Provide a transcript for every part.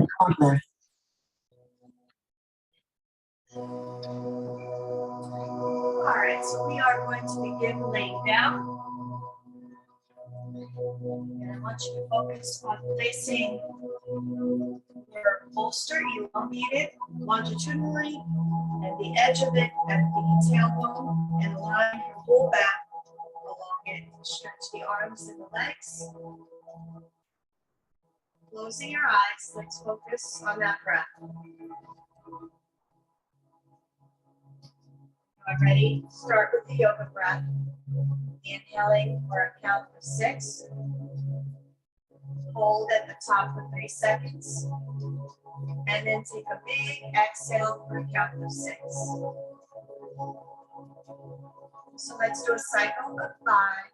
Okay. All right, so we are going to begin laying down. And I want you to focus on placing your bolster elongated longitudinally and the edge of it at the tailbone, and line your whole back along it. Stretch the arms and the legs. Closing your eyes, let's focus on that breath. All ready? Start with the yoga breath. Inhaling for a count of 6. Hold at the top for 3 seconds. And then take a big exhale for a count of 6. So let's do a cycle of 5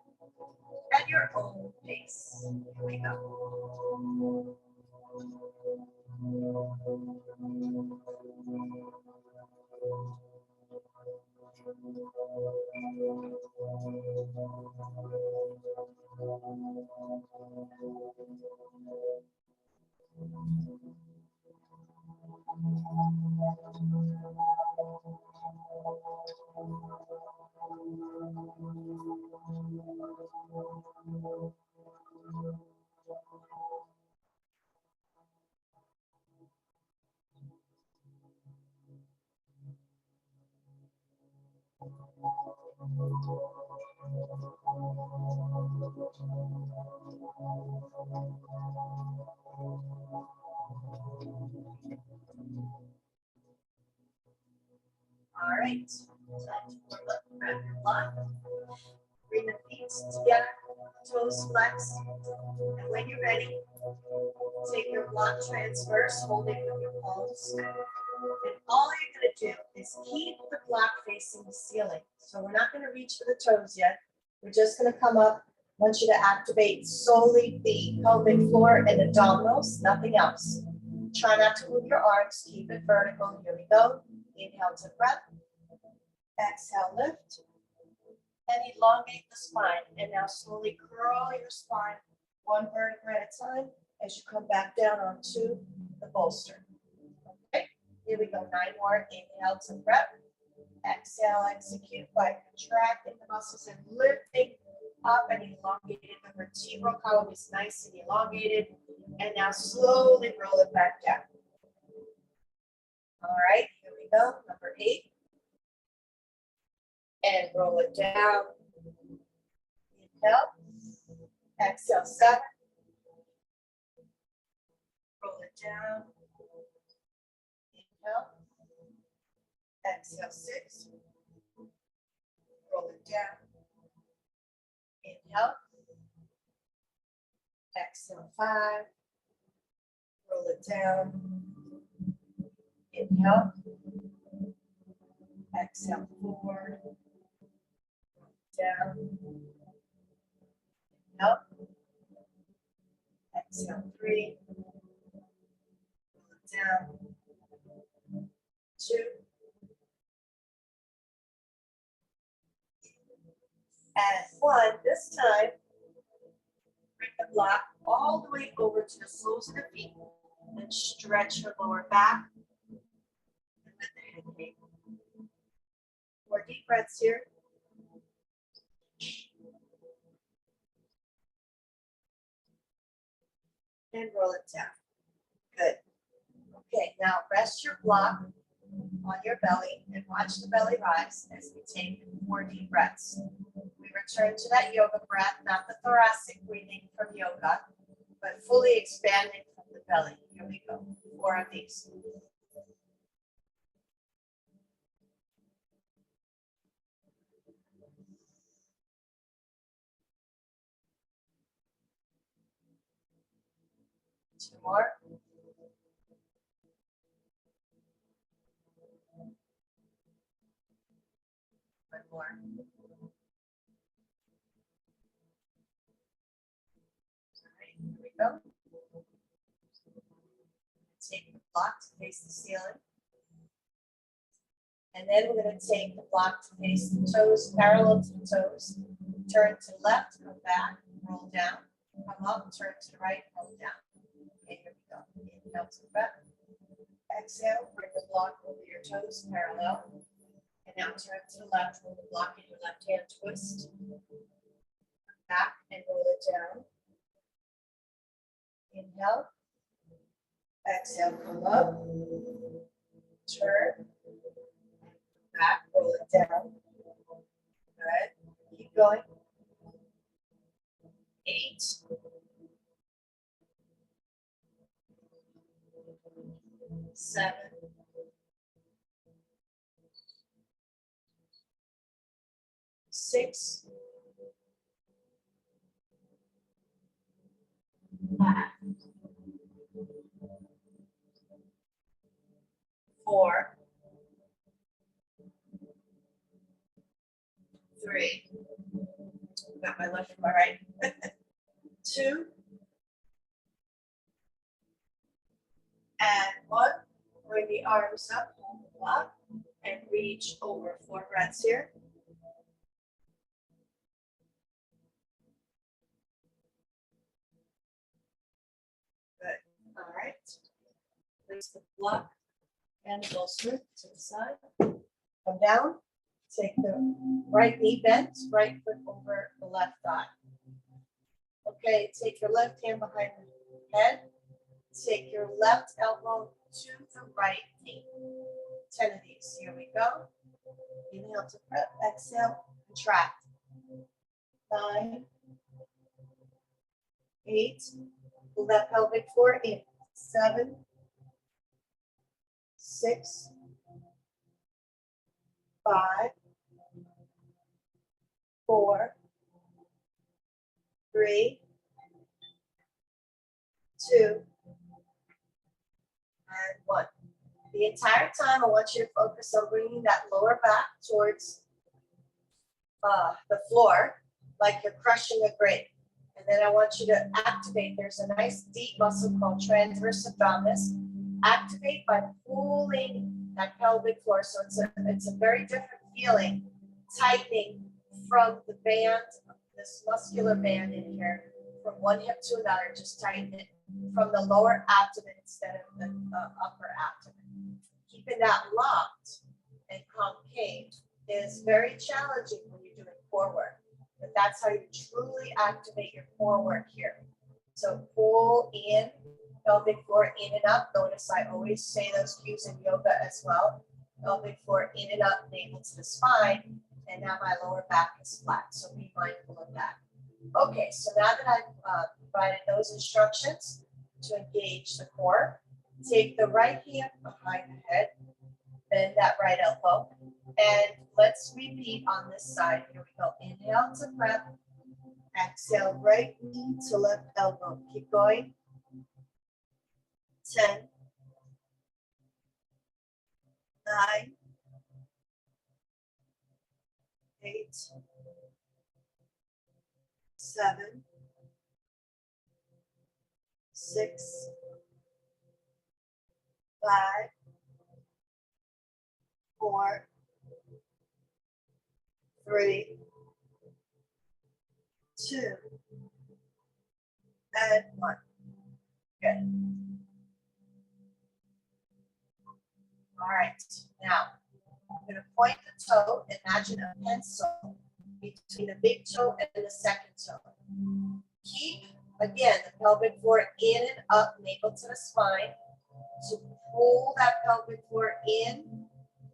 at your own pace. Here we go. All right, time to warm up, grab your block, bring the feet together, toes flexed, and when you're ready, take your block transverse, hold it with your palms, and all you're going to do is keep the block facing the ceiling. So we're not going to reach for the toes yet, we're just going to come up. I want you to activate solely the pelvic floor and abdominals, nothing else. Try not to move your arms, keep it vertical. Here we go. Inhale to breath. Exhale, lift. And elongate the spine. And now slowly curl your spine one vertebra at a time as you come back down onto the bolster. Okay, here we go. 9 more. Inhale to breath. Exhale, execute by contracting the muscles and lifting up and elongated. The vertebral column is nice and elongated. And now slowly roll it back down. All right, here we go. Number 8. And roll it down. Inhale. Exhale, 7. Roll it down. Inhale. Exhale, 6. Roll it down. Inhale. Exhale, 5. Roll it down. Inhale. Exhale, 4. Roll it down. Inhale. Exhale, 3. Roll it down. 2. And 1. This time, bring the block all the way over to the soles of the feet and stretch your lower back and let the head hang. 4 deep breaths here. And roll it down. Good. Okay, now rest your block on your belly and watch the belly rise as we take 4 deep breaths. We return to that yoga breath, not the thoracic breathing from yoga, but fully expanding from the belly. Here we go. 4 of these. Two more. One more. Here we go. Take the block to face the ceiling. And then we're going to take the block to face the toes, parallel to the toes. Turn to the left, come back, roll down. Come up, turn to the right, roll down. Okay, here we go. Inhale to the breath. Exhale, bring the block over your toes parallel. And now turn to the left, roll the block in your left hand, twist. Back and roll it down. Inhale. Exhale, come up. Turn. Back, roll it down. Good. Keep going. 8. 7. 6. 5. 4. 3. Got my left and my right. 2. And 1. Bring the arms up, hold the block, and reach over. 4 breaths here. Good. All right. Place the block and bolster to the side. Come down. Take the right knee bent, right foot over the left thigh. Okay, take your left hand behind the head. Take your left elbow to the right knee. 10 of these. Here we go. Inhale to breath. Exhale. Contract. 9. 8. Pull that pelvic floor in. 7. 6. 5. 4. 3. 2. And 1. The entire time, I want you to focus on bringing that lower back towards the floor, like you're crushing a grape. And then I want you to activate. There's a nice deep muscle called transverse abdominis. Activate by pulling that pelvic floor. So it's a very different feeling, tightening from the band, this muscular band in here, from one hip to another. Just tighten it from the lower abdomen instead of the upper abdomen. Keeping that locked and concave is very challenging when you're doing core work, but that's how you truly activate your core work here. So pull in, pelvic floor in and up. Notice I always say those cues in yoga as well. Pelvic floor in and up, navel to the spine, and now my lower back is flat, so be mindful of that. Okay, so now that I've provided those instructions to engage the core, take the right hand behind the head, bend that right elbow, and let's repeat on this side. Here we go. Inhale to breath. Exhale, right knee to left elbow. Keep going. 10. 9. 8. 7. 6. 5. 4. 3. 2. And 1. Good. All right. Now, I'm going to point the toe. Imagine a pencil between the big toe and the second toe. Keep, again, the pelvic floor in and up, navel to the spine. So pull that pelvic floor in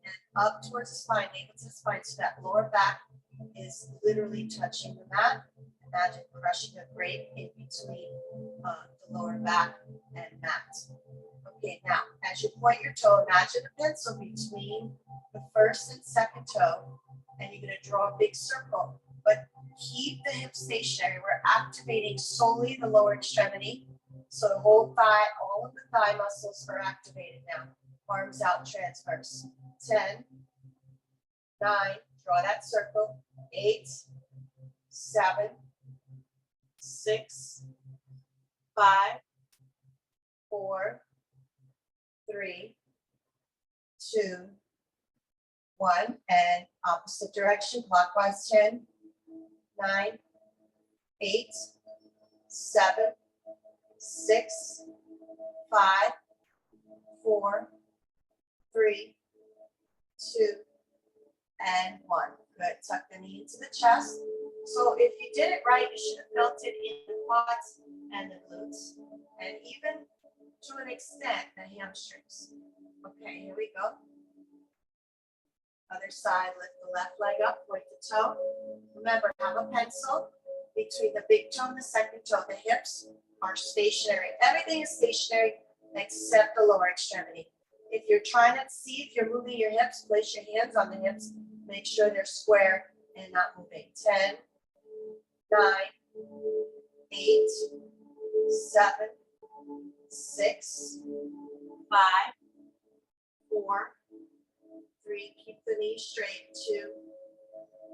and up towards the spine, navel to the spine, so that lower back is literally touching the mat. Imagine crushing a grape in between the lower back and mat. Okay, now, as you point your toe, imagine a pencil between the first and second toe, and you're going to draw a big circle, but keep the hip stationary. We're activating solely the lower extremity. So the whole thigh, all of the thigh muscles are activated now. Arms out transverse. 10, 9, draw that circle. 8, 7, 6, 5, 4, 3, 2, 1, and opposite direction, clockwise. 10, 9, 8, 7, 6, 5, 4, 3, 2, and 1. Good. Tuck the knee into the chest. So if you did it right, you should have felt it in the quads and the glutes, and even to an extent the hamstrings. Okay, here we go. Other side, lift the left leg up, point the toe. Remember, have a pencil between the big toe and the second toe. The hips are stationary. Everything is stationary except the lower extremity. If you're trying to see if you're moving your hips, place your hands on the hips. Make sure they're square and not moving. 10, 9, 8, 7, 6, 5, 4, 3, keep the knee straight, 2,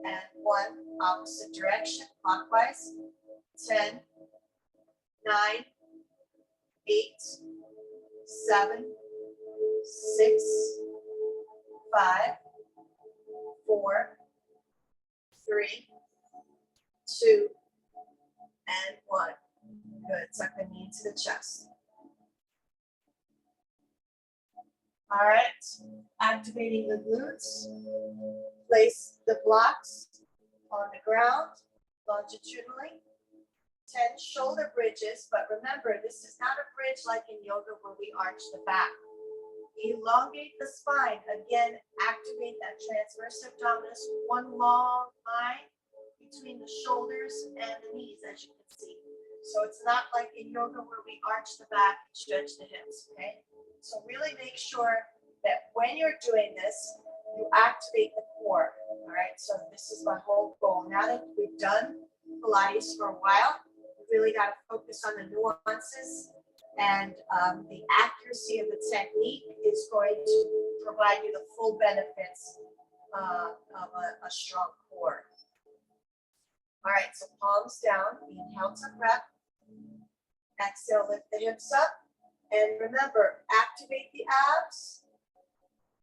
and 1, opposite direction, clockwise, 10, 9, 8, 7, 6, 5, 4, 3, 2, and 1. Good, tuck the knee into the chest. All right, activating the glutes. Place the blocks on the ground longitudinally. 10 shoulder bridges, but remember, this is not a bridge like in yoga where we arch the back. Elongate the spine. Again, activate that transverse abdominis. One long line between the shoulders and the knees, as you can see. So it's not like in yoga where we arch the back and stretch the hips, okay? So really make sure that when you're doing this, you activate the core, all right? So this is my whole goal. Now that we've done Pilates for a while, we really got to focus on the nuances, and the accuracy of the technique is going to provide you the full benefits of a strong core. All right, so palms down, inhale to breath. Exhale, lift the hips up. And remember, activate the abs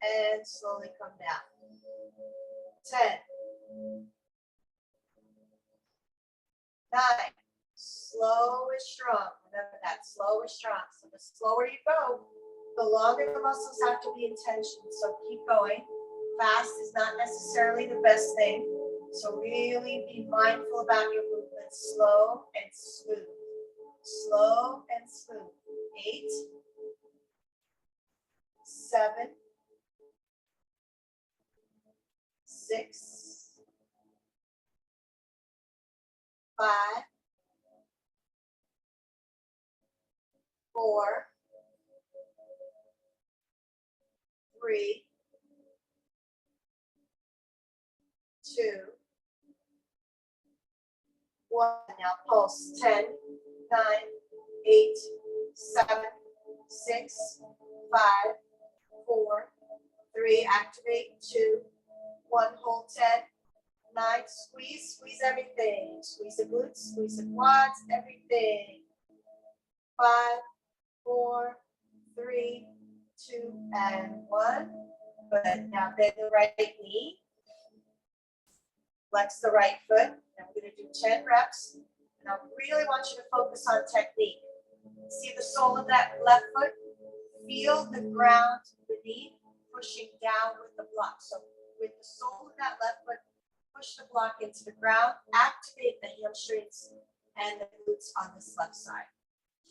and slowly come down. 10, 9, slow is strong. Remember that, slow is strong. So the slower you go, the longer the muscles have to be in tension. So keep going. Fast is not necessarily the best thing. So really be mindful about your movements. Slow and smooth. Slow and smooth. 8, 7, 6, 5, 4, 3, 2, 1. Now pulse. 10, 9, 8, 7, 6, 5, 4, 3, activate, 2, 1, hold 10, 9, squeeze everything. Squeeze the glutes, squeeze the quads, everything. 5, 4, 3, 2, and 1. Good. Now bend the right knee. Flex the right foot. And we're going to do 10 reps. And I really want you to focus on technique. See the sole of that left foot? Feel the ground beneath pushing down with the block. So with the sole of that left foot, push the block into the ground. Activate the hamstrings and the glutes on this left side.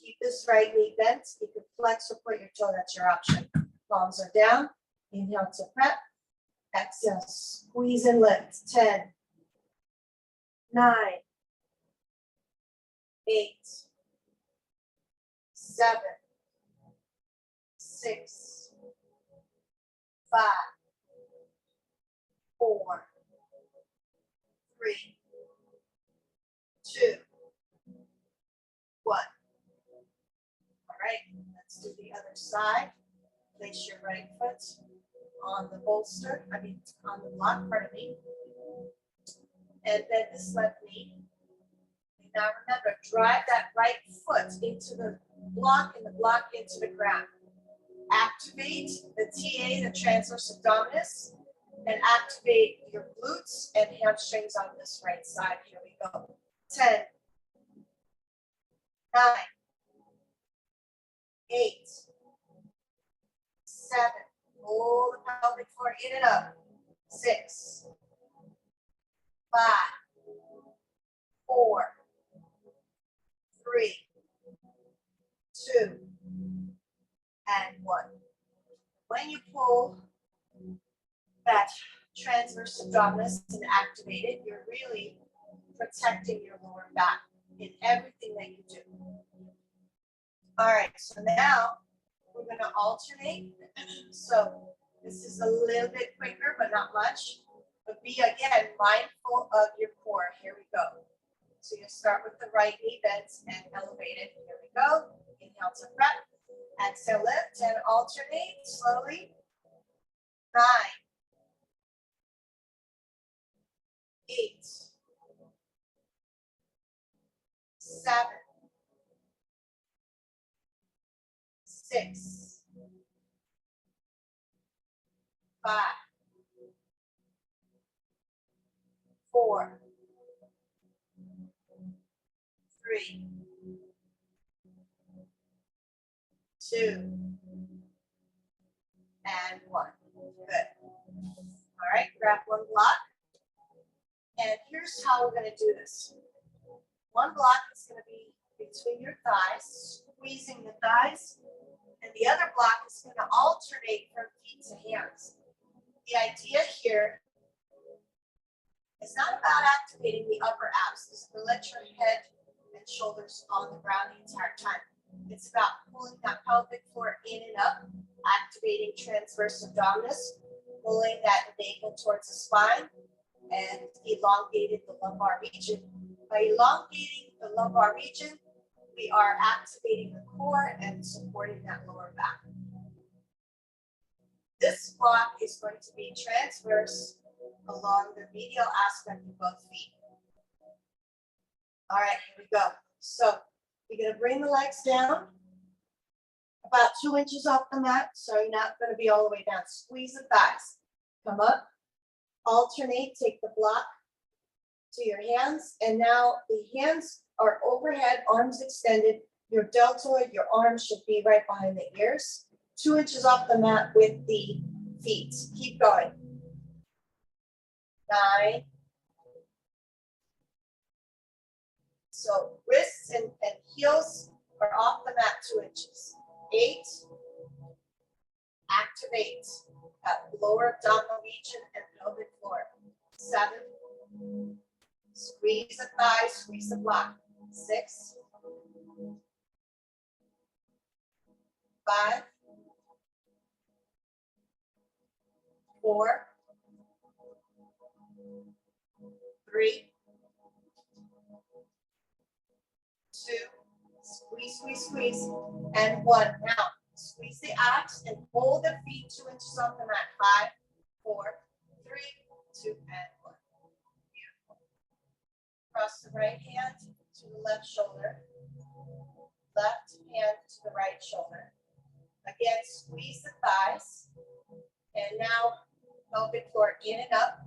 Keep this right knee bent. You can flex or point your toe. That's your option. Palms are down. Inhale to prep. Exhale, squeeze and lift. 10, 9, 8, 7, 6, 5, 4, 3, 2, 1. All right, let's do the other side. Place your right foot on the bolster, on the block, pardon me. And bend this left knee. Now remember, drive that right foot into the block and the block into the ground. Activate the TA, the transverse abdominis, and activate your glutes and hamstrings on this right side. Here we go. 10, 9, 8, 7, pull the pelvic floor in and up, 6, 5, 4, 3, 2, and 1. When you pull that transverse abdominis and activate it, you're really protecting your lower back in everything that you do. All right, so now we're going to alternate. So this is a little bit quicker, but not much. But be, again, mindful of your core. Here we go. So you start with the right knee bends and elevate it. Here we go. Inhale to prep. Exhale, lift and alternate slowly. 9, 8, 7, 6, 5, 4, 3, 2, and 1. Good. All right, grab one block. And here's how we're going to do this. One block is going to be between your thighs, squeezing the thighs. And the other block is going to alternate from feet to hands. The idea here is not about activating the upper abs. It's to let your head and shoulders on the ground the entire time. It's about pulling that pelvic floor in and up, activating transverse abdominis, pulling that navel towards the spine, and elongating the lumbar region. By elongating the lumbar region, we are activating the core and supporting that lower back. This block is going to be transverse along the medial aspect of both feet. All right, here we go. So you're going to bring the legs down about 2 inches off the mat, so you're not going to be all the way down. Squeeze the thighs. Come up, alternate, take the block to your hands, and now the hands are overhead, arms extended. Your deltoid, your arms should be right behind the ears. 2 inches off the mat with the feet. Keep going. 9. So wrists and heels are off the mat 2 inches. 8. Activate that lower abdominal region and pelvic floor. 7. Squeeze the thighs, squeeze the block. 6. 5. 4. 3. 2. Squeeze, squeeze, squeeze. And 1. Now, squeeze the abs and pull the feet 2 inches off the mat. 5, 4, 3, 2, and 1. Beautiful. Cross the right hand to the left shoulder. Left hand to the right shoulder. Again, squeeze the thighs. And now, pelvic floor in and up.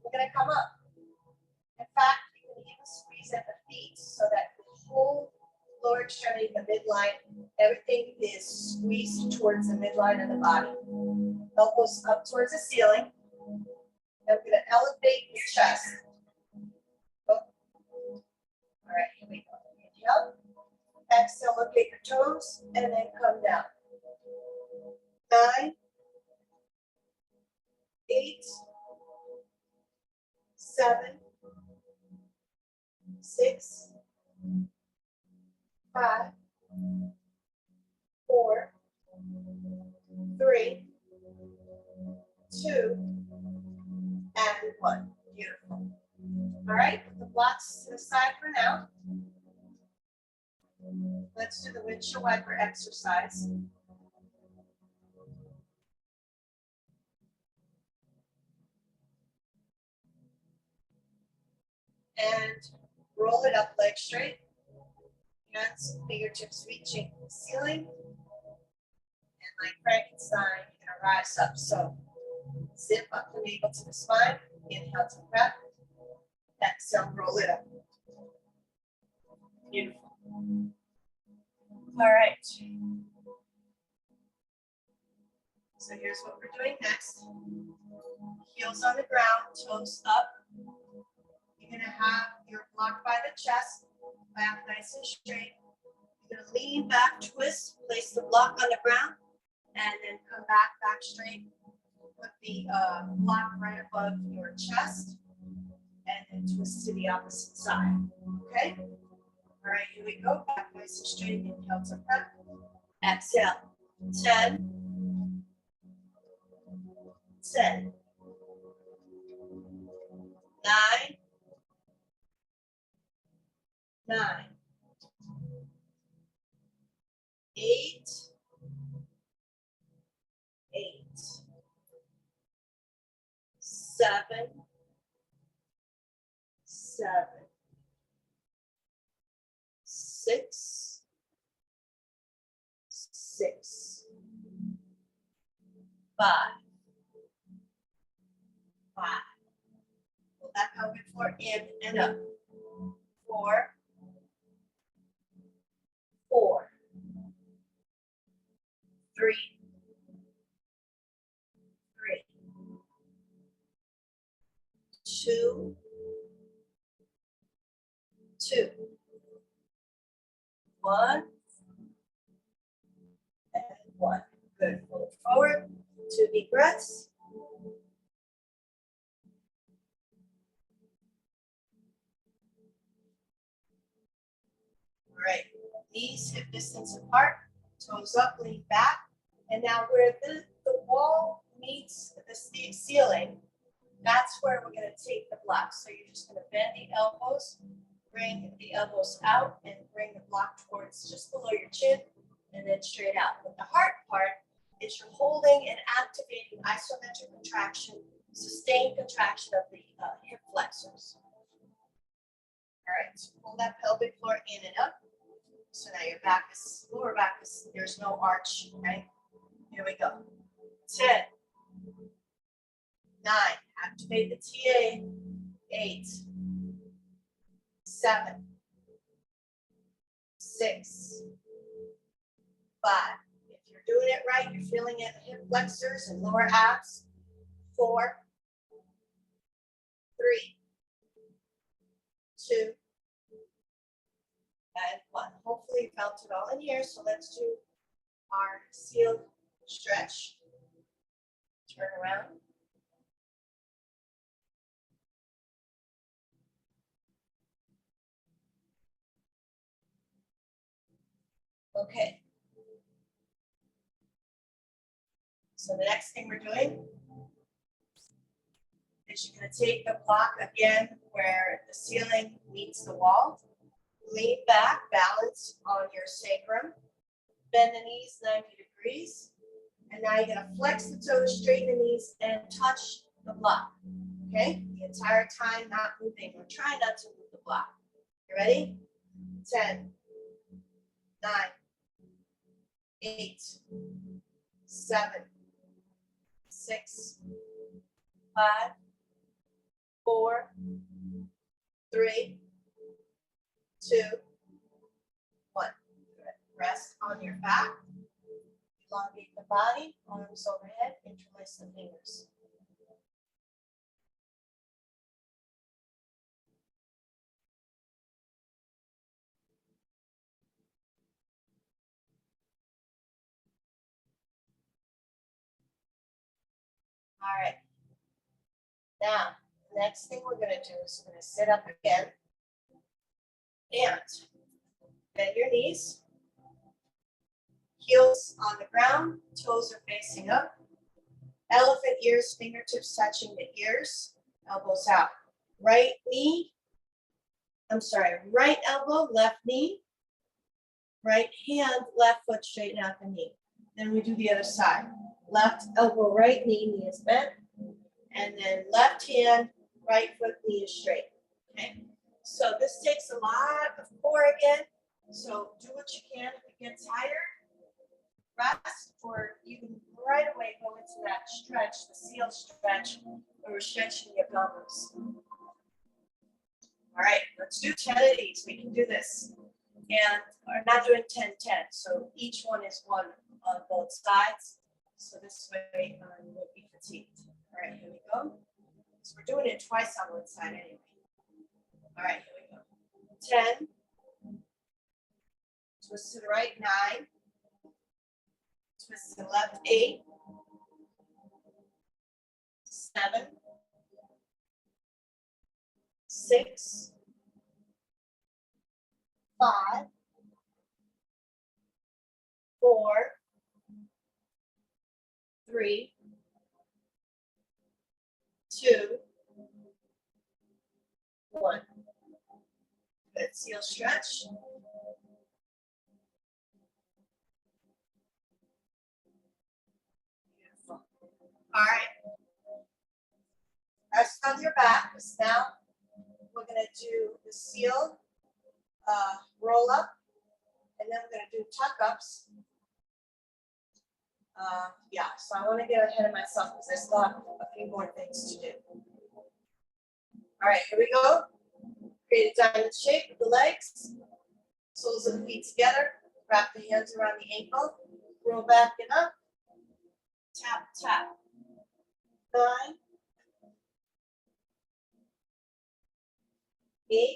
We're going to come up. In fact, you can even squeeze at the feet so that the whole lower extremity, the midline, everything is squeezed towards the midline of the body. Elbows up towards the ceiling. And we're going to elevate your chest. Oh. All right, here we go. Inhale. Exhale, look at your toes, and then come down. 9, 8, 7, 6, 5, 4, 3, 2, and 1. Beautiful. All right, put the blocks to the side for now. Let's do the windshield wiper exercise. And roll it up, leg straight. Hands, fingertips reaching the ceiling. And like Frankenstein, you're gonna rise up. So zip up the navel to the spine. Inhale to prep. Exhale, roll it up. Beautiful. All right. So here's what we're doing next. Heels on the ground, toes up. You're gonna have your block by the chest, back nice and straight. You're gonna lean back, twist, place the block on the ground, and then come back straight. Put the block right above your chest, and then twist to the opposite side. Okay? All right, here we go. Back nice and straight. Inhale to front. Exhale. 10, 10, 9, 9, 8, 8, 7, 7, 6, 6, 5, 5. Pull that pelvic floor in and up. 4, 4, 3, 3, 2, 2, 1, and 1. Good. Pull it forward. 2 deep breaths. All right. Knees hip distance apart. Toes up, lean back. And now where the wall meets the ceiling, that's where we're going to take the block. So you're just going to bend the elbows, bring the elbows out, and bring the block towards just below your chin, and then straight out. But the hard part is you're holding and activating isometric contraction, sustained contraction of the hip flexors. All right, so pull that pelvic floor in and up. So now your back is, lower back is, there's no arch, okay? Here we go. 10, 9, activate the TA. 8, 7, 6, 5. If you're doing it right, you're feeling it in hip flexors and lower abs. 4, 3, 2, and 1. Hopefully you felt it all in here. So let's do our sealed stretch. Turn around. Okay. So the next thing we're doing is you're going to take the block again where the ceiling meets the wall. Lean back, balance on your sacrum. Bend the knees 90 degrees. And now you're going to flex the toes, straighten the knees, and touch the block. Okay? The entire time not moving. We're trying not to move the block. You ready? 10, 9, 8, 7, 6, 5, 4, 3, 2, 1. Good. Rest on your back. Elongate the body, arms overhead, interlace the fingers. All right. Now, the next thing we're going to do is we're going to sit up again and bend your knees, heels on the ground, toes are facing up, elephant ears, fingertips touching the ears, elbows out. Right elbow, left knee, right hand, left foot, straighten out the knee. Then we do the other side. Left elbow, right knee, knee is bent. And then left hand, right foot, knee is straight. Okay. So this takes a lot of core again. So do what you can. If you get tired, rest, or even right away go into that stretch, the seal stretch, where we're stretching the abdominals. All right, let's do 10 of these. We can do this. And we're not doing 10, 10. So each one is one on both sides. So this way you won't be fatigued. All right, here we go. So we're doing it twice on one side anyway. All right, here we go. 10. Twist to the right, 9. Twist to the left, 8. 7. 6. 5. 4. 3. 2. 1. Good. Seal stretch. Beautiful. All right. Rest on your back. Now we're going to do the seal roll up, and then we're going to do tuck ups. Yeah, so I want to get ahead of myself because I still have a few more things to do. All right, here we go. Create a diamond shape with the legs, soles of the feet together. Wrap the hands around the ankle. Roll back and up. Tap, tap. 9. 8.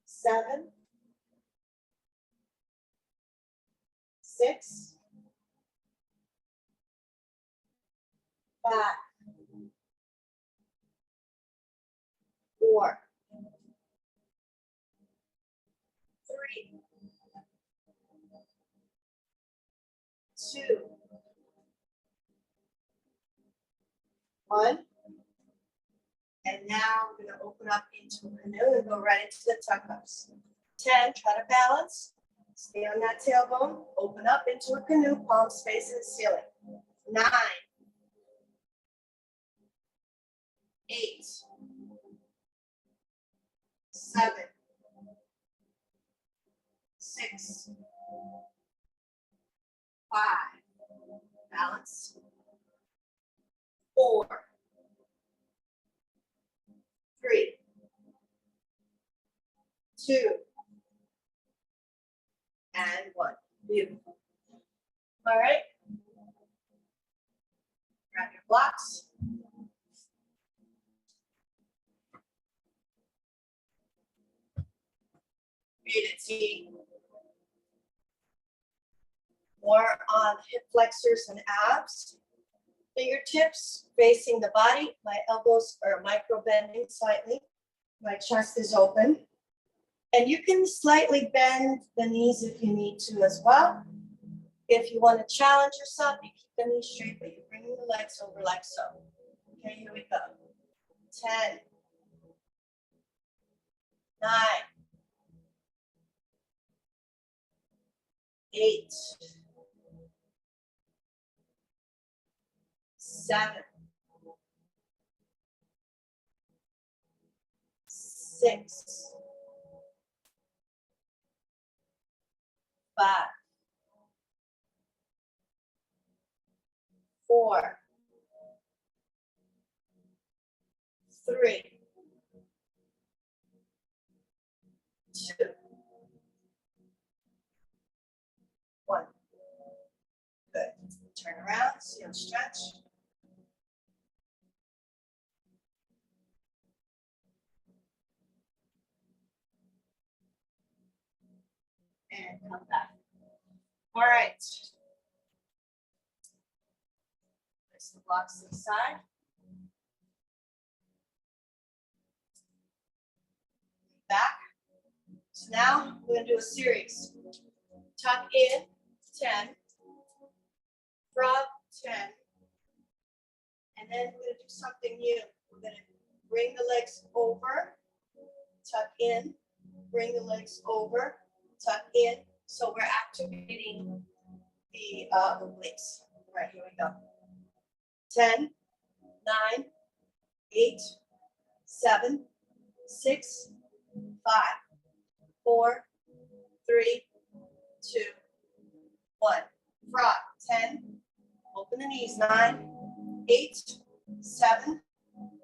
7. 6. 5. 4. 3. 2. 1. And now we're going to open up into a canoe and go right into the tuck ups. 10, try to balance. Stay on that tailbone. Open up into a canoe, palms facing the ceiling. 9. 8. 7. 6. 5. Balance. 4. 3. 2. And 1. Beautiful. All right. Grab your blocks. Create a T. More on hip flexors and abs. Fingertips facing the body. My elbows are micro bending slightly. My chest is open. And you can slightly bend the knees if you need to as well. If you want to challenge yourself, you keep the knees straight, but you bring the legs over like so. Okay, here we go. 10. 9. 8. 7. 6. 5. 4. 3. 2. 1. Good. Turn around, seal stretch. And come back. All right. Place the blocks to the side. Back. So now we're going to do a series. Tuck in, 10. Frog, 10. And then we're going to do something new. We're going to bring the legs over, tuck in, bring the legs over, tuck in. So we're activating the obliques. All right, here we go. 10, 9, 8, 7, 6, 5, 4, 3, 2, 1. Frog, 10. Open the knees, 9, 8, 7,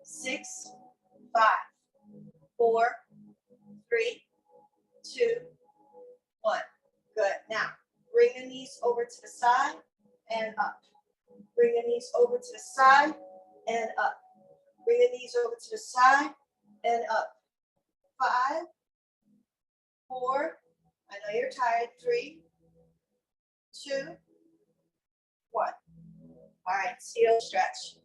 6, 5, 4, 3, 2, 1. Good. Now, Bring the knees over to the side and up. Bring the knees over to the side and up. Bring the knees over to the side and up. 5, 4, I know you're tired. 3, 2, 1. All right, heel stretch.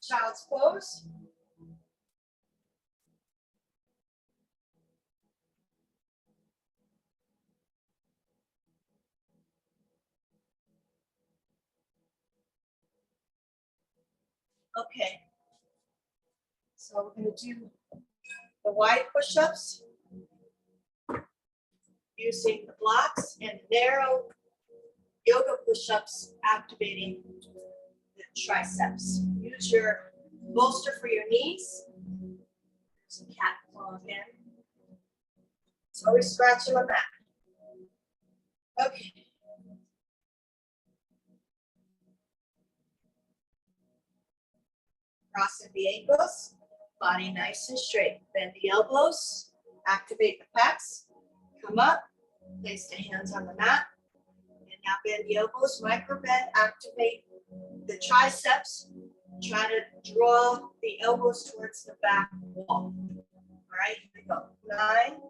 Child's pose. Okay, so we're going to do the wide push-ups using the blocks and narrow yoga push-ups activating the triceps. Use your bolster for your knees. Some cat claw again. It's always scratching my back. Okay. Crossing the ankles, body nice and straight. Bend the elbows, activate the pecs. Come up, place the hands on the mat. And now bend the elbows, micro bend, activate the triceps. Try to draw the elbows towards the back wall. All right, here we go. 9.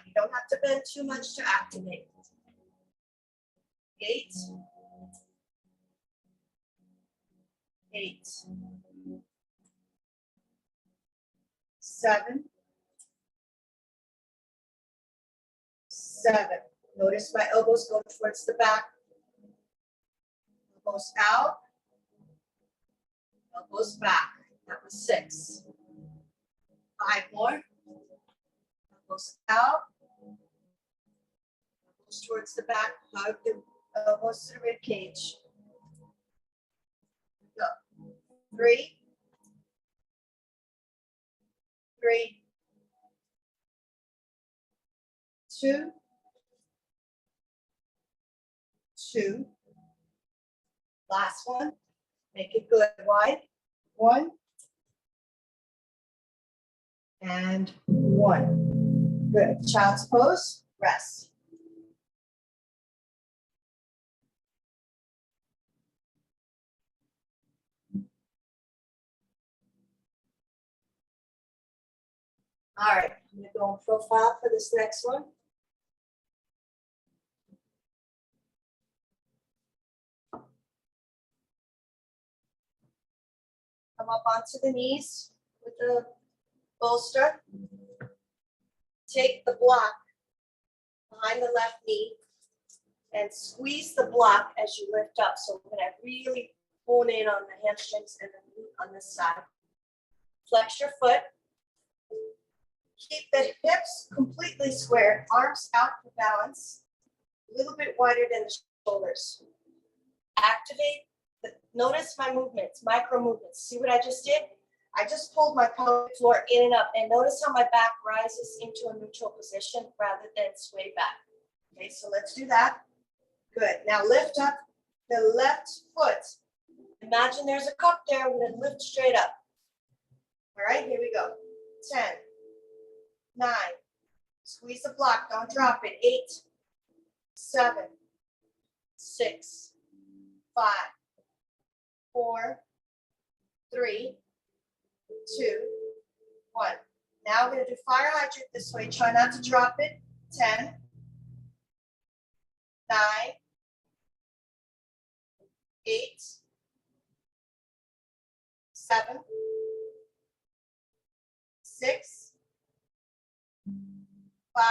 You don't have to bend too much to activate. 8. 7. Notice my elbows go towards the back. Elbows out. Elbows back. That was 6. 5 more. Elbows out. Elbows towards the back. Hug the elbows to the rib cage. Go. 3. 2. 2. Last one. Make it good. Wide. 1. And 1. Good. Child's pose. Rest. All right. I'm going to go in profile for this next one. Come up onto the knees with the bolster. Take the block behind the left knee and squeeze the block as you lift up. So we're going to really hone in on the hamstrings and the glute on this side. Flex your foot. Keep the hips completely square, arms out for balance, a little bit wider than the shoulders. Activate. Notice my movements, micro movements. See what I just did? I just pulled my pelvic floor in and up, and notice how my back rises into a neutral position rather than sway back. Okay, so let's do that. Good. Now lift up the left foot. Imagine there's a cup there. We're going to lift straight up. All right, here we go. 10, 9. Squeeze the block. Don't drop it. 8, 7, 6, 5, 4, 3, 2, 1. Now we're going to do fire hydrant this way. Try not to drop it. 10, 9, 8, 7, 6, 5,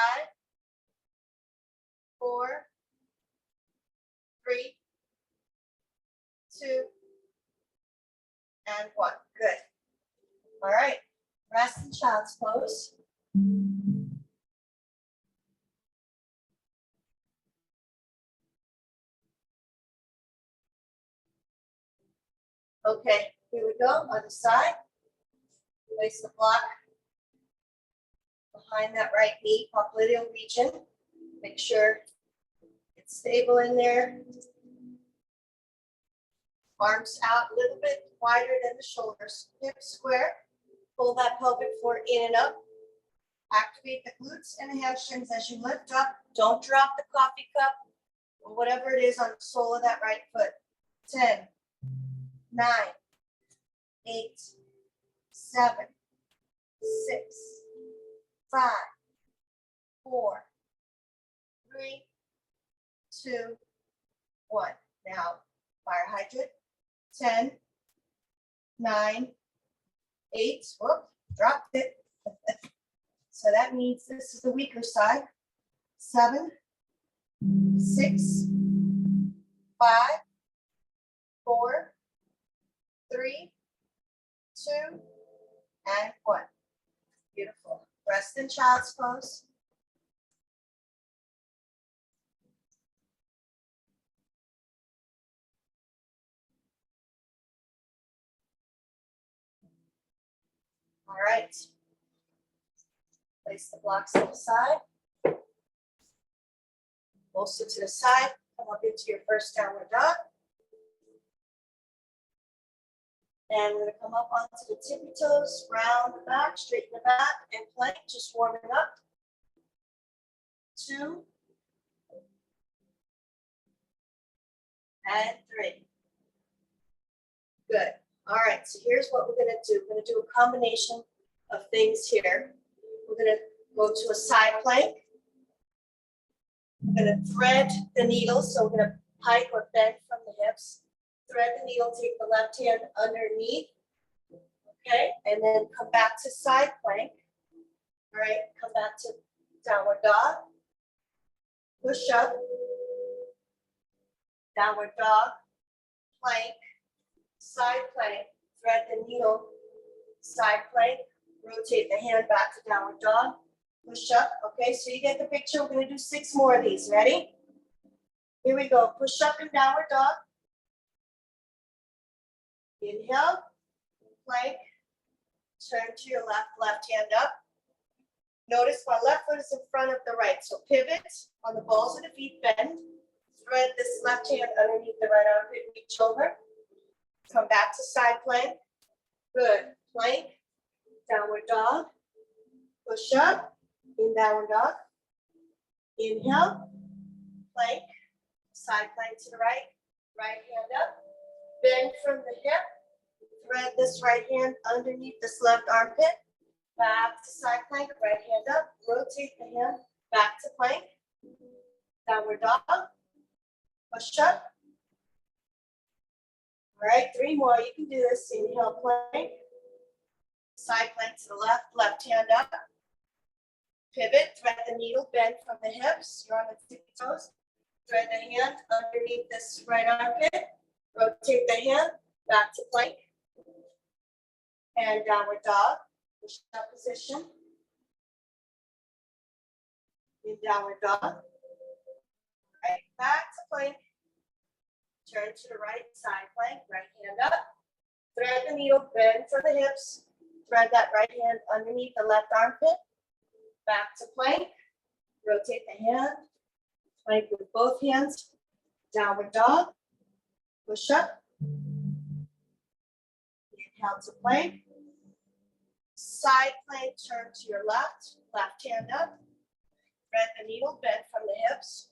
4, 3, 2, and 1. Good. All right. Rest in child's pose. Okay, here we go. Other side. Place the block behind that right knee, popliteal region. Make sure it's stable in there. Arms out a little bit wider than the shoulders. Hips square. Pull that pelvic floor in and up. Activate the glutes and the hamstrings as you lift up. Don't drop the coffee cup or whatever it is on the sole of that right foot. 10, 9, 8, 7, 6, 5, 4, 3, 2, 1. Now, fire hydrant. 10, 9, 8, whoop, dropped it. So that means this is the weaker side. 7, 6, 5, 4, 3, 2, and 1. Beautiful. Rest in child's pose. All right. Place the blocks to the side. Bolster to the side. Come up into your first downward dog. And we're going to come up onto the tippy toes, round the back, straighten the back, and plank, just warming up. 2, and 3. Good. All right, so here's what we're going to do. We're going to do a combination of things here. We're going to go to a side plank. We're going to thread the needle, so we're going to pike or bend from the hips. Thread the needle, take the left hand underneath, okay? And then come back to side plank, all right? Come back to downward dog, push up, downward dog, plank, side plank, thread the needle, side plank, rotate the hand back to downward dog, push up, okay? So you get the picture. We're gonna do 6 more of these, ready? Here we go, push up and downward dog. Inhale, plank, turn to your left, left hand up. Notice my left foot is in front of the right, so pivot on the balls of the feet, bend, thread this left hand underneath the right armpit, reach over, come back to side plank, good, plank, downward dog, push up, in downward dog, inhale, plank, side plank to the right, right hand up, bend from the hip, thread this right hand underneath this left armpit, back to side plank, right hand up, rotate the hand back to plank, downward dog, push up. All right, 3 more, you can do this. Inhale, plank, side plank to the left, left hand up, pivot, thread the needle, bend from the hips, you're on the tippy toes, thread the hand underneath this right armpit, rotate the hand back to plank, and downward dog, push up position, in downward dog, right, back to plank, turn to the right, side plank, right hand up, thread the needle, bend for the hips, thread that right hand underneath the left armpit, back to plank, rotate the hand, plank with both hands, downward dog, push up, inhale to plank, side plank, turn to your left, left hand up, thread the needle, bend from the hips,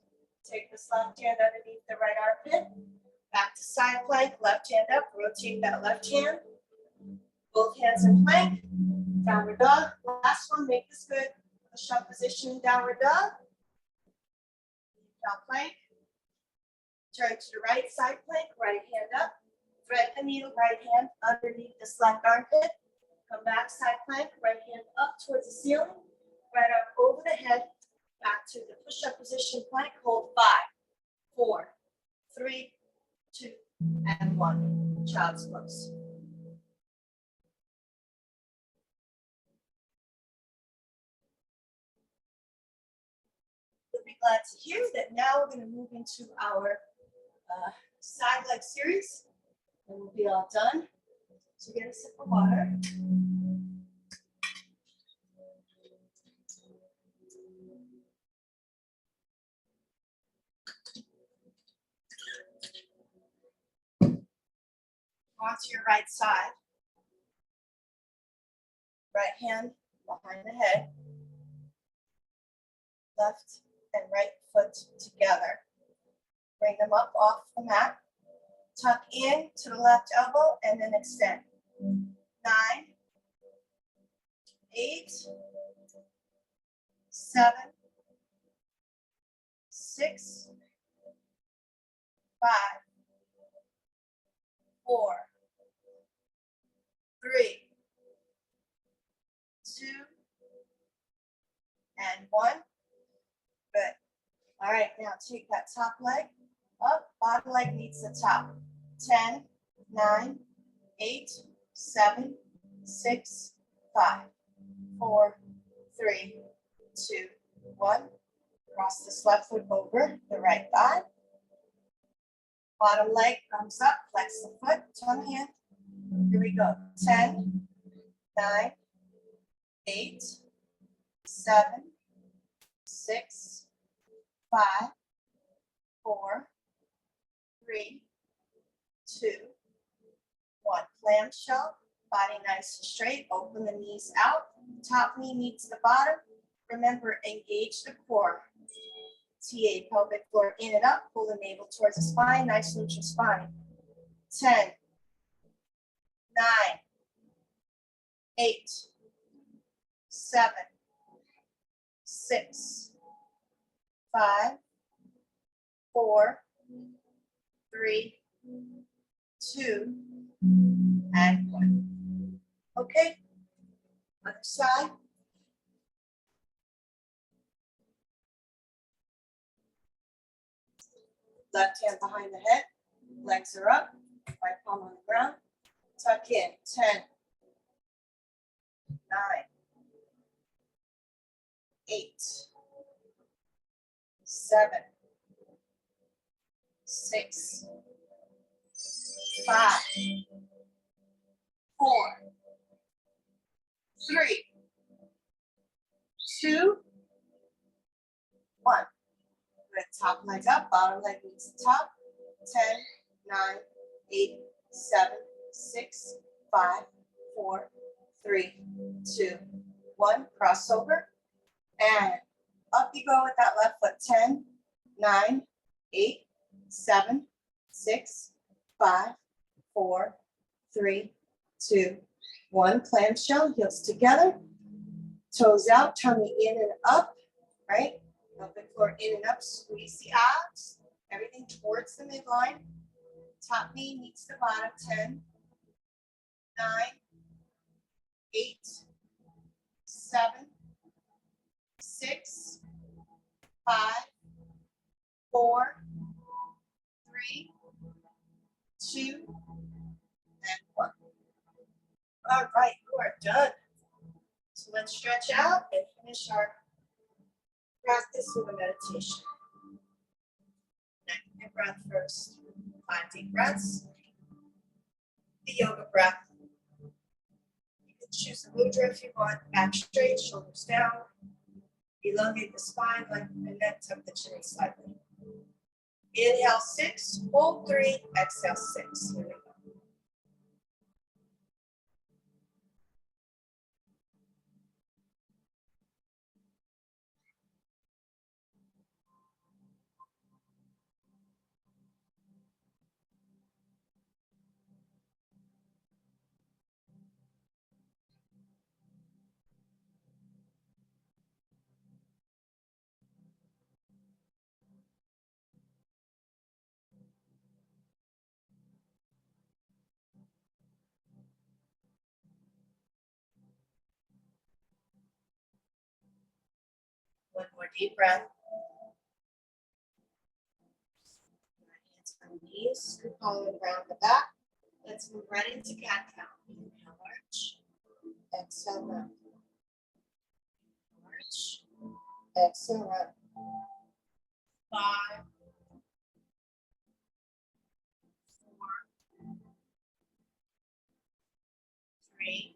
take this left hand underneath the right armpit, back to side plank, left hand up, rotate that left hand, both hands in plank, downward dog, last one, make this good, push up position, downward dog, inhale plank, turn to the right side plank, right hand up, thread the needle, right hand underneath this left armpit, come back, side plank, right hand up towards the ceiling, right arm over the head, back to the push-up position plank, hold 5, 4, 3, 2, and 1, child's pose. You'll be glad to hear that now we're going to move into our side leg series, and we'll be all done. So get a sip of water. onto your right side. Right hand behind the head. Left and right foot together. Bring them up off the mat. Tuck in to the left elbow and then extend. 9, 8, 7, 6, 5, 4, 3, 2, and 1. Good. All right, now take that top leg up. Bottom leg meets the top. 10, 9, 8, 7, 6, 5, 4, 3, 2, 1. Cross this left foot over the right thigh. Bottom leg comes up, flex the foot, tongue hand. Here we go. 10, 9, 8, 7, 6, 5, 4, 3, 2, 1. Clamshell, body nice and straight. Open the knees out. Top knee meets the bottom. Remember, engage the core. TA, pelvic floor in and up. Pull the navel towards the spine. Nice neutral spine. 10, 9, 8, 7, 6, 5, 4, 3, 2, and 1. Okay, other side. Left hand behind the head, legs are up, right palm on the ground. Tuck in, 10, 9, 8, 7, 6, 5, 4, 3, 2, 1. Good. Top leg up, bottom leg meets the top. 10, 9, 8, 7, 6, 5, 4, 3, 2, 1. Crossover. And up you go with that left foot. 10, 9, 8, 7, 6, 5, 4, 3, 2, 1. Clamshell, heels together. Toes out, tummy in and up, right? Pelvic floor in and up, squeeze the abs, everything towards the midline. Top knee meets the bottom. 10, 9, 8, 7, 6, 5, 4, 3, 2, and 1. All right, you are done. So let's stretch out and finish our practice with a meditation. Neck and breath first. 5 deep breaths. The yoga breath. You can choose a mudra if you want. Back straight, shoulders down. Elongate the spine, lengthen the neck, tuck the chin slightly. Inhale 6, hold 3, exhale 6. Here we go. One more deep breath. Hands on the knees, scoop all around the back. Let's move right into cat-cow. Inhale, arch. Exhale, round. Arch. Exhale, round. 5, 4, 3,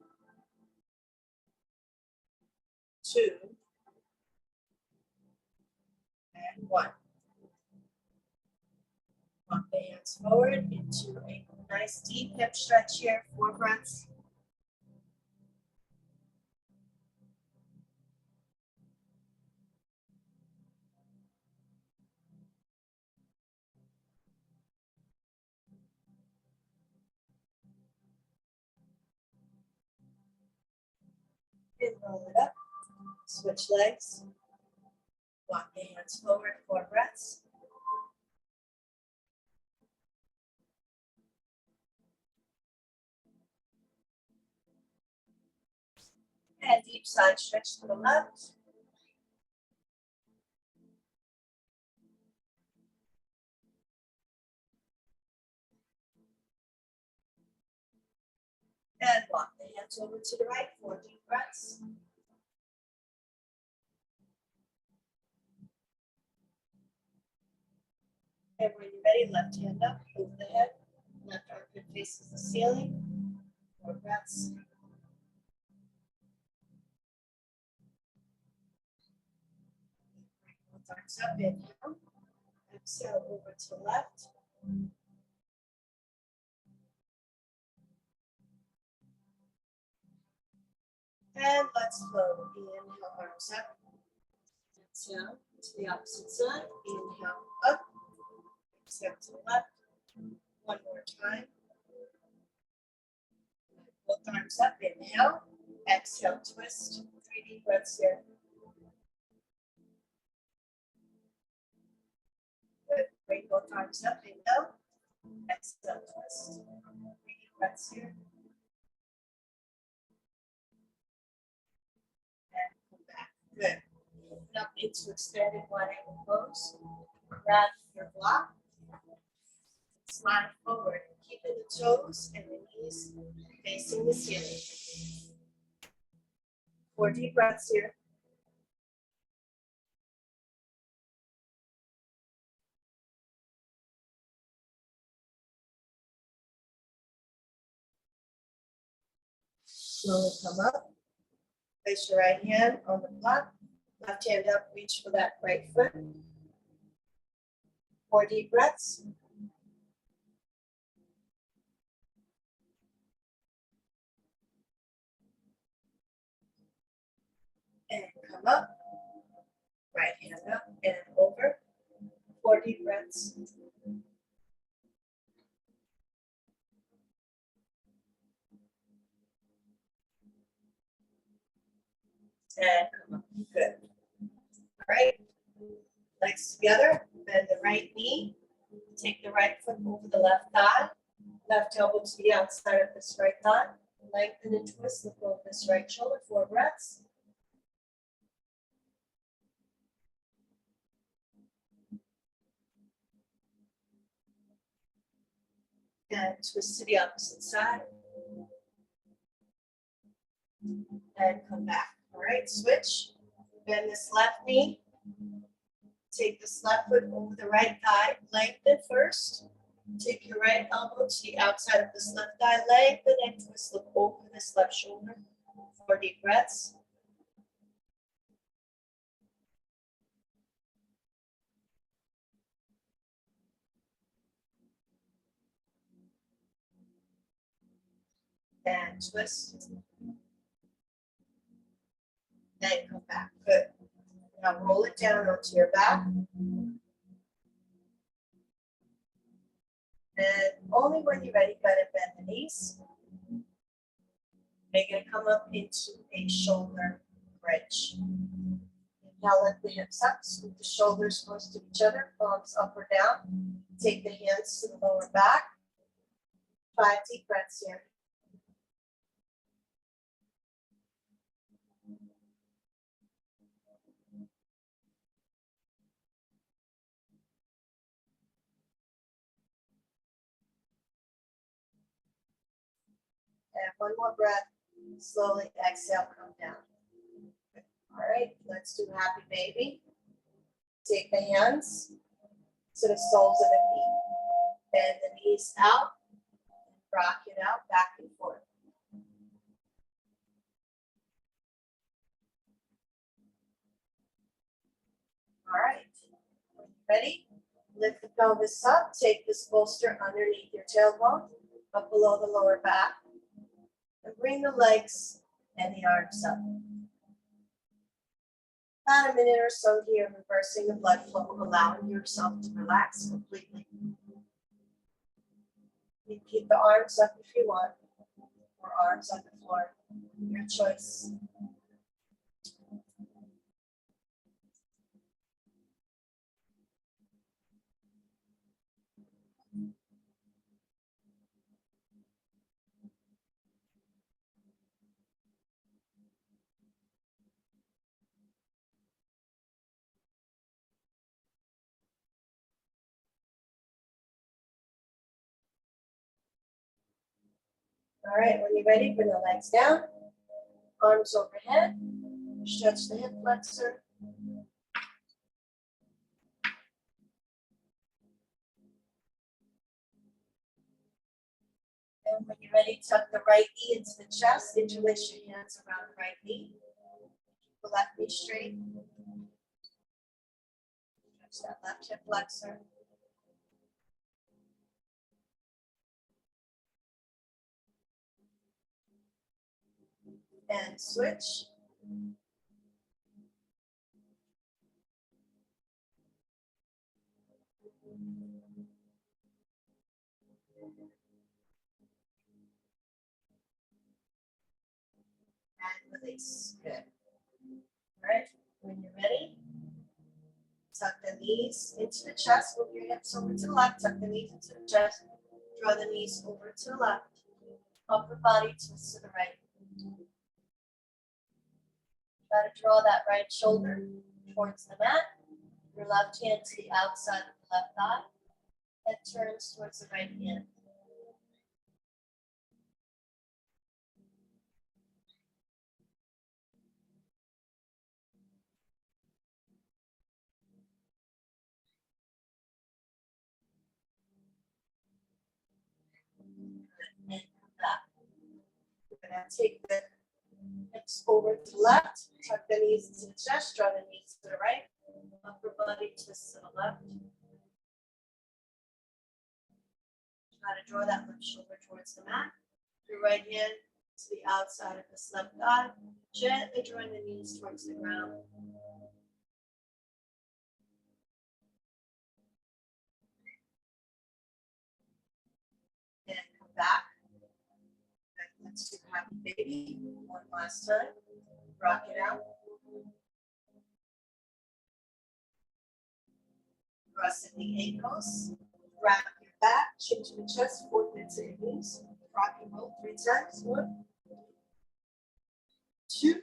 2, and 1. Walk the hands forward into a Nice deep hip stretch here, 4 breaths. And roll it up. Switch legs. Walk the hands forward, 4 breaths. And deep side stretch to the left. And walk the hands over to the right, 4 deep breaths. And when you're ready, left hand up, over the head. Left armpit faces the ceiling. 4 breaths. Both arms up, inhale. Exhale over to the left. And let's flow. Inhale, arms up. Exhale to the opposite side. Inhale, up. Exhale to the left. One more time. Both arms up. Inhale. Exhale, twist. 3 deep breaths here. Good. Bring both arms up. Inhale. Exhale, twist. 3 deep breaths here. And come back. Good. Open up into extended wide ankle pose. Grab your block. Slide forward. Keeping the toes and the knees facing the ceiling. 4 deep breaths here. Slowly come up. Place your right hand on the block. Left hand up, reach for that right foot. 4 deep breaths. And come up. Right hand up and over. 4 deep breaths. And come up. Good. All right. Legs together. Bend the right knee. Take the right foot over the left thigh. Left elbow to the outside of this right thigh. Lengthen and twist. Look over this right shoulder. 4 breaths. And twist to the opposite side. And come back. All right, switch. Bend this left knee. Take this left foot over the right thigh. Lengthen first. Take your right elbow to the outside of this left thigh. Lengthen and twist. Look over this left shoulder. 4 deep breaths. And twist. And come back. Good. Now roll it down onto your back. And only when you're ready, gotta bend the knees. You're gonna come up into a shoulder bridge. Now lift the hips up, scoop the shoulders close to each other, palms up or down. Take the hands to the lower back. 5 deep breaths here. And one more breath. Slowly exhale, come down. All right, let's do happy baby. Take the hands to the soles of the feet. Bend the knees out. Rock it out, back and forth. All right, ready? Lift the pelvis up. Take this bolster underneath your tailbone. up below the lower back. And bring the legs and the arms up. About a minute or so here, reversing the blood flow, allowing yourself to relax completely. You keep the arms up if you want, or arms on the floor, your choice. All right, when you're ready, bring the legs down, arms overhead, stretch the hip flexor. And when you're ready, tuck the right knee into the chest, interlace your hands around the right knee. Keep the left knee straight. Stretch that left hip flexor. And switch. And release. Good. All right, when you're ready, tuck the knees into the chest, move your hips over to the left, tuck the knees into the chest, draw the knees over to the left, upper body twist to the right. Try to draw that right shoulder towards the mat, your left hand to the outside of the left thigh, and turns towards the right hand. And come back. We're going to take the hips over to the left, tuck the knees into the chest, draw the knees to the right, upper body twist to the left. Try to draw that left shoulder towards the mat. Your right hand to the outside of this left thigh, gently drawing the knees towards the ground. And come back. And let's do happy baby one last time. Rock it out. Crossing the ankles. Wrap your back, chin to the chest, forward to your knees. Rock and roll 3 times. 1, 2,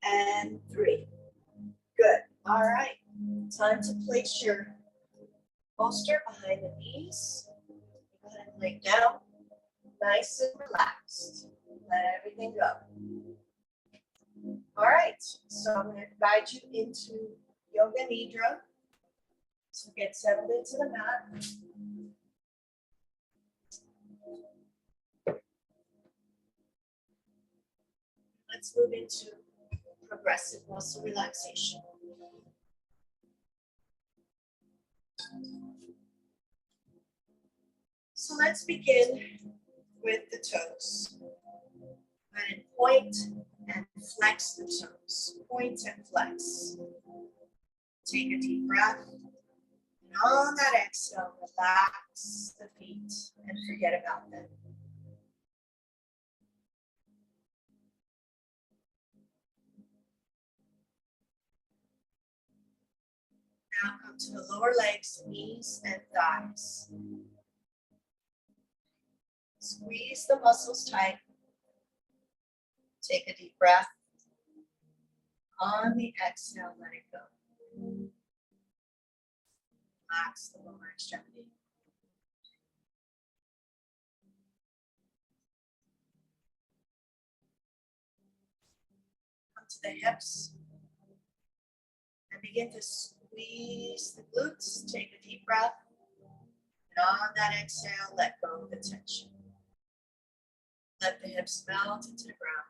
and 3. Good. All right. Time to place your bolster behind the knees. Go ahead and lay down. Nice and relaxed. Let everything go. All right. So I'm going to guide you into Yoga Nidra. So get settled into the mat. Let's move into progressive muscle relaxation. So let's begin with the toes. Go ahead and point and flex the toes. Point and flex. Take a deep breath. And on that exhale, relax the feet and forget about them. Now come to the lower legs, knees, and thighs. Squeeze the muscles tight. Take a deep breath. On the exhale, let it go. Relax the lower extremity. Come to the hips and begin to squeeze the glutes. Take a deep breath. And on that exhale, let go of the tension. Let the hips melt into the ground.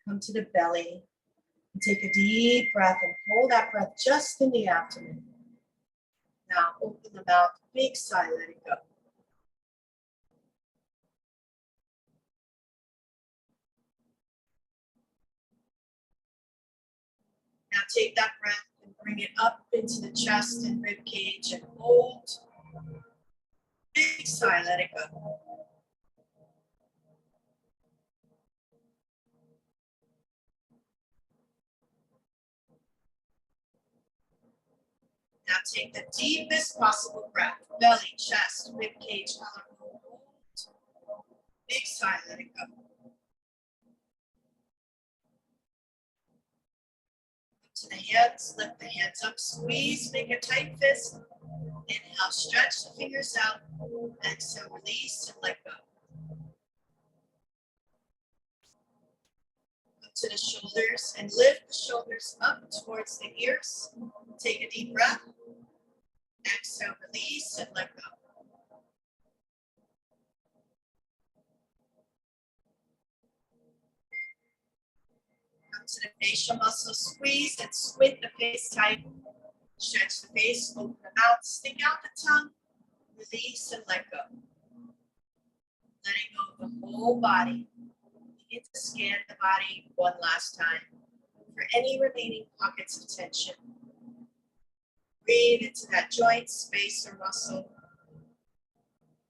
Come to the belly. take a deep breath and hold that breath just in the abdomen. Now open the mouth, big sigh, let it go. Now take that breath and bring it up into the chest and rib cage and hold. Big sigh, let it go. Now take the deepest possible breath. Belly, chest, rib cage, collarbone. Hold. Big sigh, let it go. Up to the hands, lift the hands up, squeeze, make a tight fist. Inhale, stretch the fingers out. Exhale, release and let go. Up to the shoulders and lift the shoulders up towards the ears. Take a deep breath. Exhale, release and let go. Up to the facial muscles, squeeze and squint the face tight. Stretch the face, open the mouth, stick out the tongue. Release and let go. Letting go of the whole body. Begin to scan the body one last time for any remaining pockets of tension. Breathe into that joint, space, or muscle.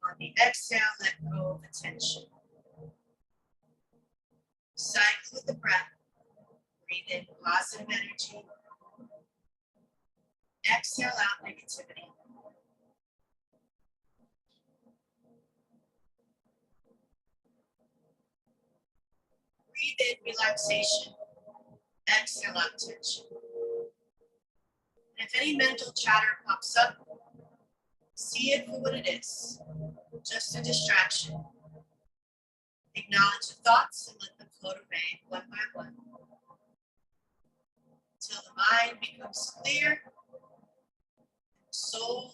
On the exhale, let go of the tension. Cycle with the breath. Breathe in positive energy. Exhale out negativity. Breathe in relaxation. Exhale out tension. And if any mental chatter pops up, see it for what it is. Just a distraction. Acknowledge the thoughts and let them float away one by one. Until the mind becomes clear and the soul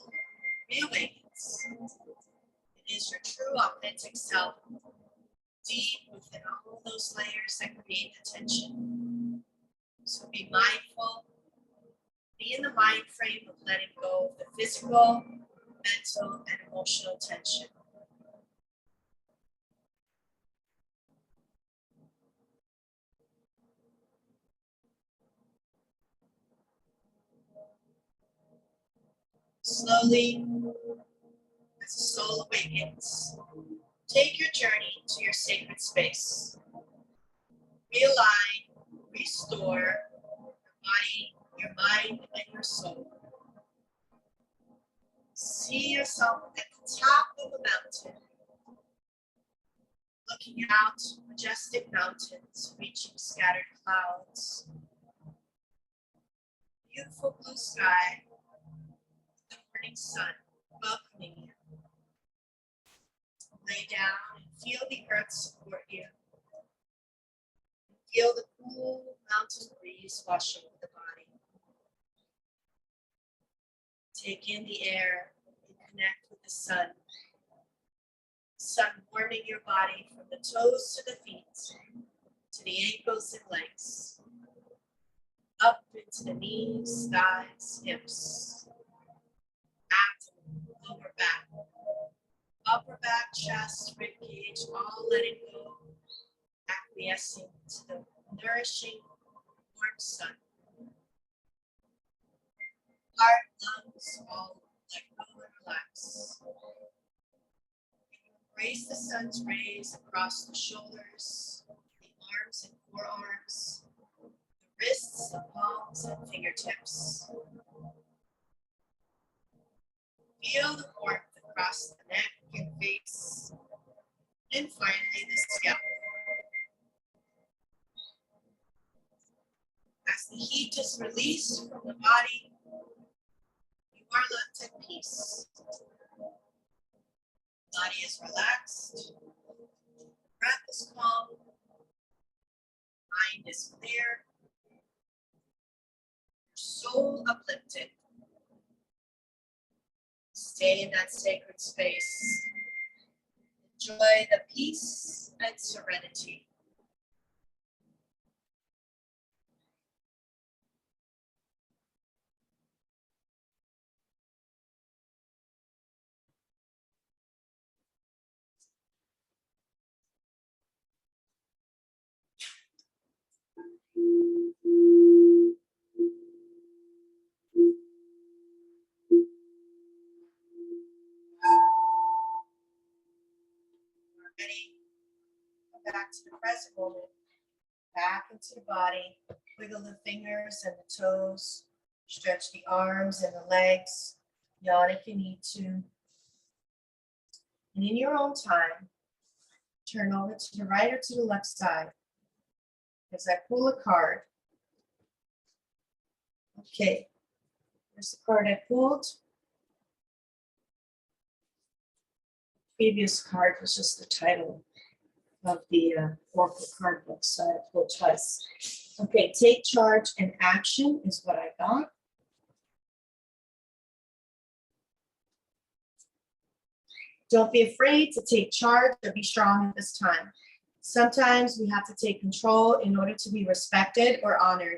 reawakens. It is your true authentic self, deep within all those layers that create the tension. So be mindful, be in the mind frame of letting go of the physical, mental, and emotional tension. Slowly, as the soul awakens, take your journey to your sacred space. Realign, restore your body, your mind, and your soul. See yourself at the top of a mountain, looking out, majestic mountains reaching scattered clouds. Beautiful blue sky, the morning sun welcoming you. Lay down and feel the earth support you. Feel the cool mountain breeze wash over the body. Take in the air and connect with the sun. Sun warming your body from the toes to the feet, to the ankles and legs. Up into the knees, thighs, hips. Abdomen, lower back. Upper back, chest, rib cage, all letting go. Acquiescing to the nourishing, warm sun. Heart, lungs, all let go and relax. Embrace the sun's rays across the shoulders, the arms and forearms, the wrists, the palms, and fingertips. Feel the warmth across the neck and face, and finally the scalp. As the heat is released from the body, you are left at peace. Body is relaxed, breath is calm, mind is clear, your soul uplifted. Stay in that sacred space. Enjoy the peace and serenity. Ready? Come back to the present moment. Back into the body. Wiggle the fingers and the toes. Stretch the arms and the legs. Yawn if you need to. And in your own time, turn over to the right or to the left side as I pull a card. Okay, here's the card I pulled. Previous card was just the title of the Oracle card book, so I pulled twice. Okay, take charge and action is what I got. Don't be afraid to take charge or be strong at this time. Sometimes we have to take control in order to be respected or honored.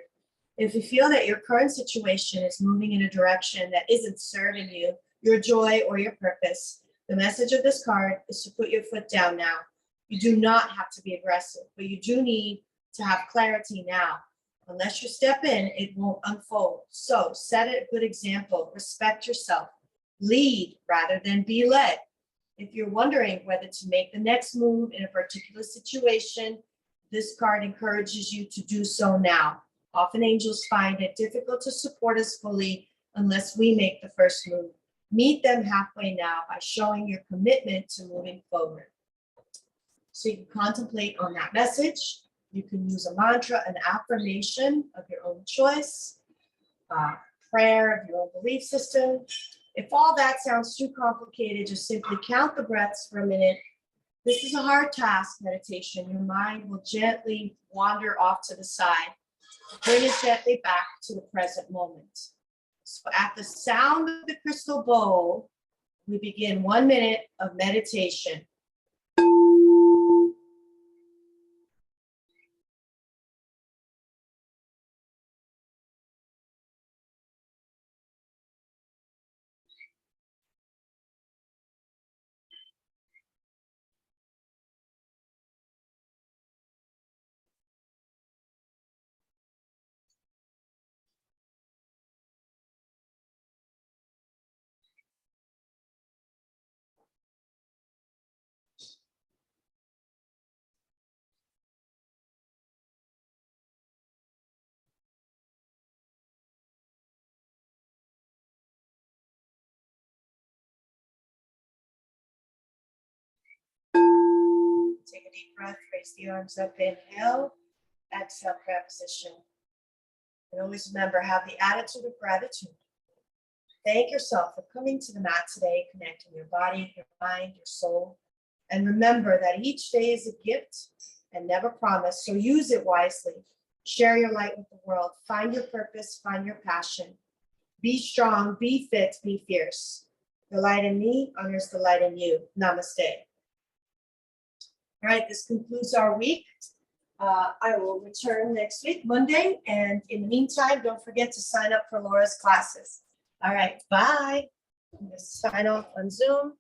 If you feel that your current situation is moving in a direction that isn't serving you, your joy, or your purpose, the message of this card is to put your foot down now. You do not have to be aggressive, but you do need to have clarity now. Unless you step in, it won't unfold. So set a good example. Respect yourself. Lead rather than be led. If you're wondering whether to make the next move in a particular situation, this card encourages you to do so now. Often angels find it difficult to support us fully unless we make the first move. Meet them halfway now by showing your commitment to moving forward. So you can contemplate on that message. You can use a mantra, an affirmation of your own choice, prayer of your own belief system. If all that sounds too complicated, just simply count the breaths for a minute. This is a hard task, meditation. Your mind will gently wander off to the side. Bring it gently back to the present moment. So at the sound of the crystal bowl, we begin 1 minute of meditation. Take a deep breath, raise the arms up, inhale, exhale, prayer position. And always remember, have the attitude of gratitude. Thank yourself for coming to the mat today, connecting your body, your mind, your soul. And remember that each day is a gift and never promised, so use it wisely. Share your light with the world. Find your purpose, find your passion. Be strong, be fit, be fierce. The light in me honors the light in you. Namaste. All right, this concludes our week. I will return next week, Monday. And in the meantime, don't forget to sign up for Laura's classes. All right, bye. I'm going to sign off on Zoom.